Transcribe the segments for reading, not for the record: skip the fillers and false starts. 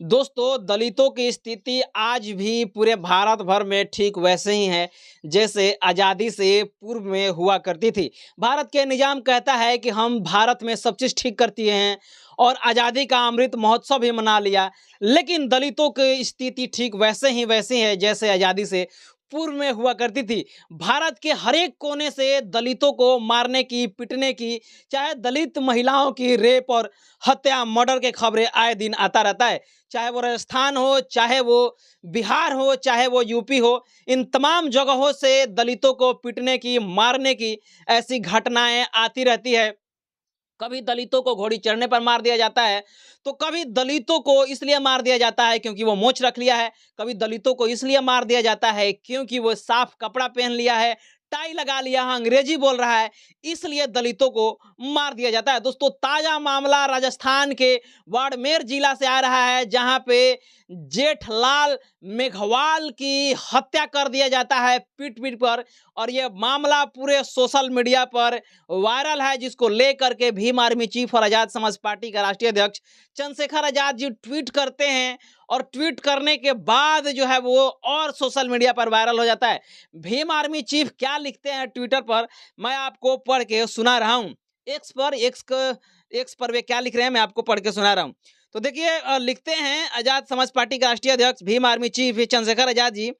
दोस्तों, दलितों की स्थिति आज भी पूरे भारत भर में ठीक वैसे ही है, जैसे आज़ादी से पूर्व में हुआ करती थी। भारत के निज़ाम कहता है कि हम भारत में सब चीज़ ठीक कर दिए हैं और आज़ादी का अमृत महोत्सव भी मना लिया। लेकिन दलितों की स्थिति ठीक वैसे ही वैसी है, जैसे आज़ादी से पूर्व में हुआ करती थी। भारत के हर एक कोने से दलितों को मारने की, पीटने की, चाहे दलित महिलाओं की रेप और हत्या, मर्डर के खबरें आए दिन आता रहता है। चाहे वो राजस्थान हो, चाहे वो बिहार हो, चाहे वो यूपी हो, इन तमाम जगहों से दलितों को पीटने की, मारने की ऐसी घटनाएँ आती रहती है। कभी दलितों को घोड़ी चढ़ने पर मार दिया जाता है, तो कभी दलितों को इसलिए मार दिया जाता है क्योंकि वो मोछ रख लिया है, कभी दलितों को इसलिए मार दिया जाता है क्योंकि वो साफ कपड़ा पहन लिया है, टाई लगा लिया है, अंग्रेजी बोल रहा है, इसलिए दलितों को मार दिया जाता है। दोस्तों, ताज़ा मामला राजस्थान के बाड़मेर जिला से आ रहा है, जहाँ पे जेठलाल मेघवाल की हत्या कर दिया जाता है पीट-पीट पर, और ये मामला पूरे सोशल मीडिया पर वायरल है, जिसको लेकर के भीम आर्मी चीफ और आजाद समाज पार्टी का राष्ट्रीय अध्यक्ष चंद्रशेखर आजाद जी ट्वीट करते हैं, और ट्वीट करने के बाद जो है वो और सोशल मीडिया पर वायरल हो जाता है। भीम आर्मी चीफ क्या लिखते हैं ट्विटर पर, मैं आपको पढ़ के सुना रहा हूँ। एक्स पर वे क्या लिख रहे हैं, मैं आपको पढ़ के सुना रहा हूँ। तो देखिए, लिखते हैं आजाद समाज पार्टी के राष्ट्रीय अध्यक्ष भीम आर्मी चीफ चंद्रशेखर आजाद जी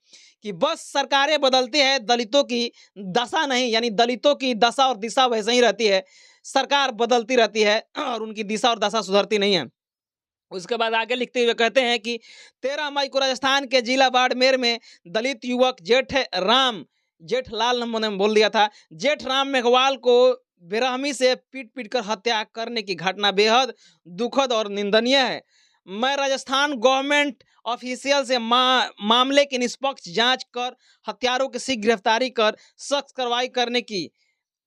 कि बस सरकारें बदलती है, दलितों की दशा नहीं, यानी दलितों की दशा और दिशा वैसे ही रहती है। सरकार बदलती रहती है और उनकी दिशा और दशा सुधरती नहीं है। उसके बाद आगे लिखते हुए कहते हैं कि 13 मई को राजस्थान के जिला बाड़मेर में दलित युवक जेठलाल ने बोल दिया था, जेठराम मेघवाल को बेरहमी से पीट-पीट कर हत्या करने की घटना बेहद दुखद और निंदनीय है। मैं राजस्थान गवर्नमेंट ऑफिशियल से मामले की निष्पक्ष जांच कर हत्यारों की शीघ्र गिरफ्तारी कर सख्त कार्रवाई करने की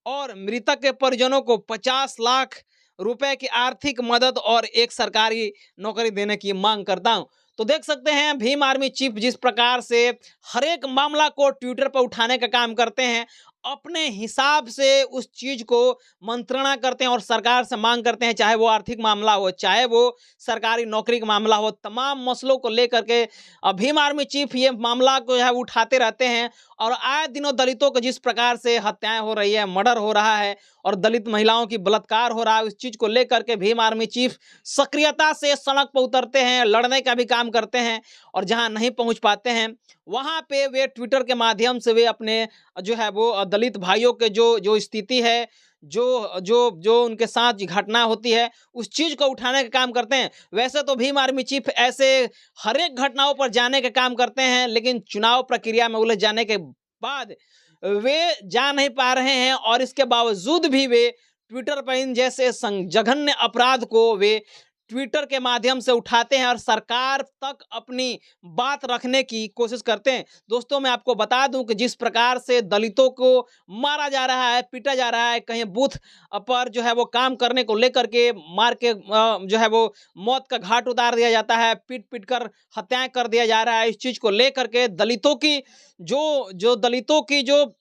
और मृतक के परिजनों को 50 लाख रुपए की आर्थिक मदद और एक सरकारी नौकरी देने की मांग करता हूं। तो देख सकते हैं भीम आर्मी चीफ जिस प्रकार से हर एक मामला को ट्विटर पर उठाने का काम करते हैं, अपने हिसाब से उस चीज को मंत्रणा करते हैं और सरकार से मांग करते हैं, चाहे वो आर्थिक मामला हो, चाहे वो सरकारी नौकरी का मामला हो, तमाम मसलों को लेकर के भीम आर्मी चीफ ये मामला को है उठाते रहते हैं। और आए दिनों दलितों को जिस प्रकार से हत्याएं हो रही है, मर्डर हो रहा है और दलित महिलाओं की बलात्कार हो रहा है, उस चीज को लेकर के भीम आर्मी चीफ सक्रियता से सड़क पर उतरते हैं, लड़ने का भी काम करते हैं, और जहां नहीं पहुंच पाते हैं वहां पे वे ट्विटर के माध्यम से वे अपने जो है वो दलित भाइयों के जो जो स्थिति है, जो जो जो उनके साथ घटना होती है, उस चीज को उठाने का काम करते हैं। वैसे तो भीम आर्मी चीफ ऐसे हर एक घटनाओं पर जाने का काम करते हैं, लेकिन चुनाव प्रक्रिया में उलझ जाने के बाद वे जा नहीं पा रहे हैं, और इसके बावजूद भी वे ट्विटर पर इन जैसे जघन्य अपराध को वे ट्विटर के माध्यम से उठाते हैं और सरकार तक अपनी बात रखने की कोशिश करते हैं। दोस्तों, मैं आपको बता दूं कि जिस प्रकार से दलितों को मारा जा रहा है, पीटा जा रहा है, कहीं बूथ पर जो है वो काम करने को लेकर के मार के जो है वो मौत का घाट उतार दिया जाता है, पीट-पीट कर हत्याएं कर दिया जा रहा है, इस चीज को लेकर के दलितों की दलितों की जो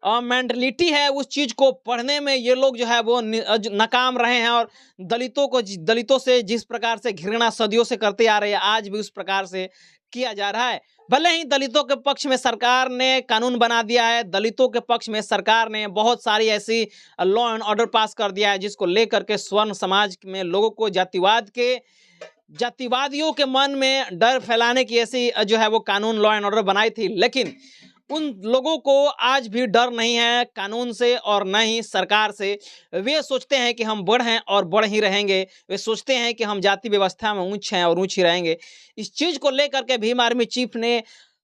मेंटलिटी है, उस चीज को पढ़ने में ये लोग जो है वो नाकाम रहे हैं, और दलितों से जिस प्रकार से घृणा सदियों से करते आ रहे हैं, आज भी उस प्रकार से किया जा रहा है। भले ही दलितों के पक्ष में सरकार ने कानून बना दिया है, दलितों के पक्ष में सरकार ने बहुत सारी ऐसी लॉ एंड ऑर्डर पास कर दिया है, जिसको लेकर के स्वर्ण समाज में लोगों को जातिवादियों के मन में डर फैलाने की ऐसी जो है वो कानून, लॉ एंड ऑर्डर बनाई थी। लेकिन उन लोगों को आज भी डर नहीं है कानून से और न ही सरकार से। वे सोचते हैं कि हम बड़ हैं और बड़ ही रहेंगे। वे सोचते हैं कि हम जाति व्यवस्था में ऊंच हैं और ऊंच ही रहेंगे। इस चीज को लेकर के भीम आर्मी चीफ ने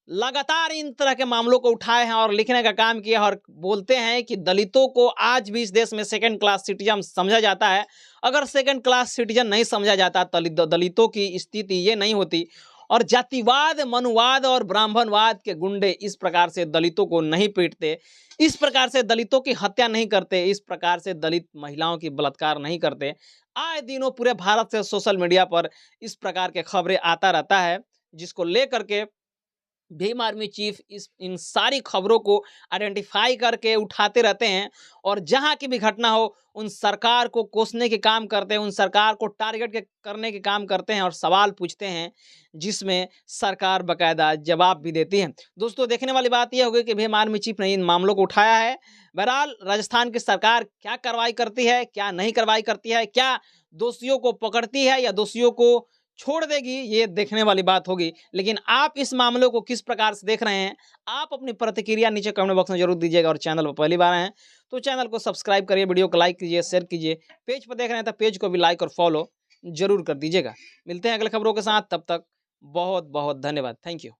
लगातार इन तरह के मामलों को उठाए हैं और लिखने का काम किया, और बोलते हैं कि दलितों को आज भी इस देश में सेकंड क्लास सिटीजन समझा जाता है। अगर सेकंड क्लास सिटीजन नहीं समझा जाता, दलितों की स्थिति ये नहीं होती, और जातिवाद, मनुवाद और ब्राह्मणवाद के गुंडे इस प्रकार से दलितों को नहीं पीटते, इस प्रकार से दलितों की हत्या नहीं करते, इस प्रकार से दलित महिलाओं की बलात्कार नहीं करते। आए दिनों पूरे भारत से सोशल मीडिया पर इस प्रकार के खबरें आता रहता है, जिसको लेकर के भीम आर्मी चीफ इस इन सारी खबरों को आइडेंटिफाई करके उठाते रहते हैं और जहां की भी घटना हो उन सरकार को कोसने के काम करते हैं, उन सरकार को टारगेट करने के काम करते हैं और सवाल पूछते हैं जिसमें सरकार बकायदा जवाब भी देती है। दोस्तों, देखने वाली बात यह होगी कि भीम आर्मी चीफ ने इन मामलों को उठाया है। बहरहाल राजस्थान की सरकार क्या कार्रवाई करती है, क्या नहीं कार्रवाई करती है, क्या दोषियों को पकड़ती है या दोषियों को छोड़ देगी, ये देखने वाली बात होगी। लेकिन आप इस मामले को किस प्रकार से देख रहे हैं, आप अपनी प्रतिक्रिया नीचे कमेंट बॉक्स में जरूर दीजिएगा और चैनल पर पहली बार आए हैं तो चैनल को सब्सक्राइब करिए, वीडियो को लाइक कीजिए, शेयर कीजिए। पेज पर देख रहे हैं तो पेज को भी लाइक और फॉलो जरूर कर दीजिएगा। मिलते हैं अगले खबरों के साथ, तब तक बहुत बहुत धन्यवाद। Thank you.